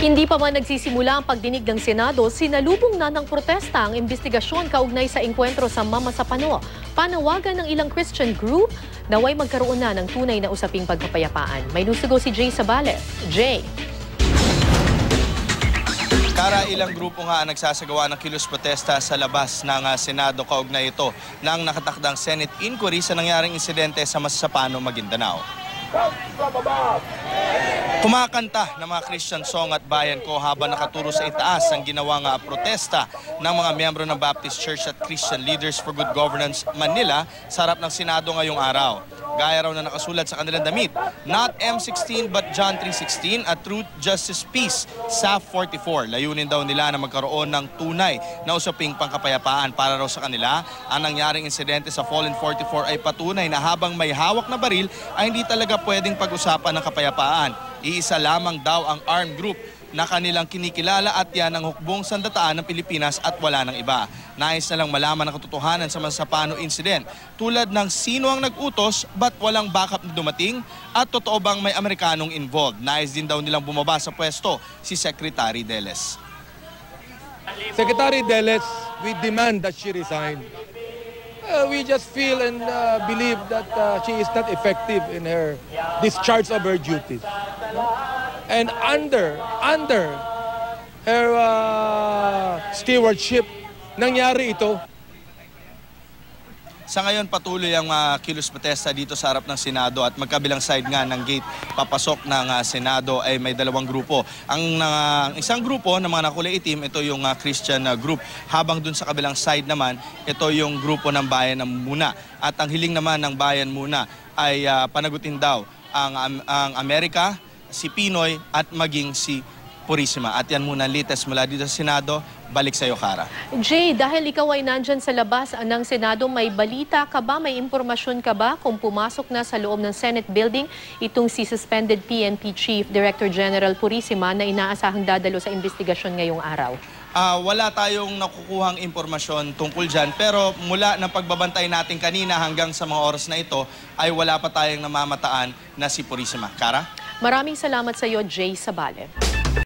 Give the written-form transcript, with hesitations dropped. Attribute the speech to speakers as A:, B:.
A: Hindi pa man nagsisimula ang pagdinig ng Senado, sinalubong na ng protesta ang investigasyon kaugnay sa engkwentro sa Mama Sapano. Panawagan ng ilang Christian group naway magkaroon na ng tunay na usaping pagkapayapaan. May nusugo si Jay Sabales. Jay.
B: Kara, ilang grupo nga ang nagsasagawa ng kilos protesta sa labas ng Senado kaugnay ito ng nakatakdang Senate inquiry sa nangyaring insidente sa Masasapano, Maguindanao. Kumakanta ng mga Christian song at bayan ko habang nakaturo sa itaas ang ginawang protesta ng mga miyembro ng Baptist Church at Christian Leaders for Good Governance Manila sa harap ng Senado ngayong araw. Gaya raw na nakasulat sa kanilang damit, not M16 but John 3:16 at Truth, Justice, Peace, SAF 44. Layunin daw nila na magkaroon ng tunay na usaping pangkapayapaan. Para raw sa kanila, ang nangyaring insidente sa Fallen 44 ay patunay na habang may hawak na baril ay hindi talaga pwedeng pag-usapan ng kapayapaan. Iisa lamang daw ang armed group na kanilang kinikilala at yan ang hukbong sandataan ng Pilipinas at wala ng iba. Nais na lang malaman ang katotohanan sa Masasapano incident tulad ng sino ang nag-utos, ba't walang backup na dumating at totoo bang may Amerikanong involved. Nais din daw nilang bumaba sa pwesto si Secretary Deles.
C: Secretary Deles, we demand that she resign. We just feel and believe that she is not effective in her discharge of her duties. And under her stewardship, nangyari ito.
B: Sa ngayon patuloy ang kilos protesta dito sa harap ng Senado at magkabilang side nga ng gate papasok ng Senado ay may dalawang grupo. Ang isang grupo ng mga nakulay itim, ito yung Christian group. Habang dun sa kabilang side naman, ito yung grupo ng Bayan ng Muna. At ang hiling naman ng Bayan Muna ay panagutin daw ang Amerika, si Pinoy at maging si Purisima. At yan muna latest mula dito sa Senado. Balik sa iyo, Kara.
A: Jay, dahil ikaw ay nandyan sa labas ng Senado, may balita ka ba, may impormasyon ka ba kung pumasok na sa loob ng Senate building itong si suspended PNP Chief Director General Purisima na inaasahang dadalo sa investigasyon ngayong araw?
B: Wala tayong nakukuhang impormasyon tungkol dyan, pero mula ng pagbabantay natin kanina hanggang sa mga oras na ito ay wala pa tayong namamataan na si Purisima. Kara?
A: Maraming salamat sa iyo, Jay Sabales.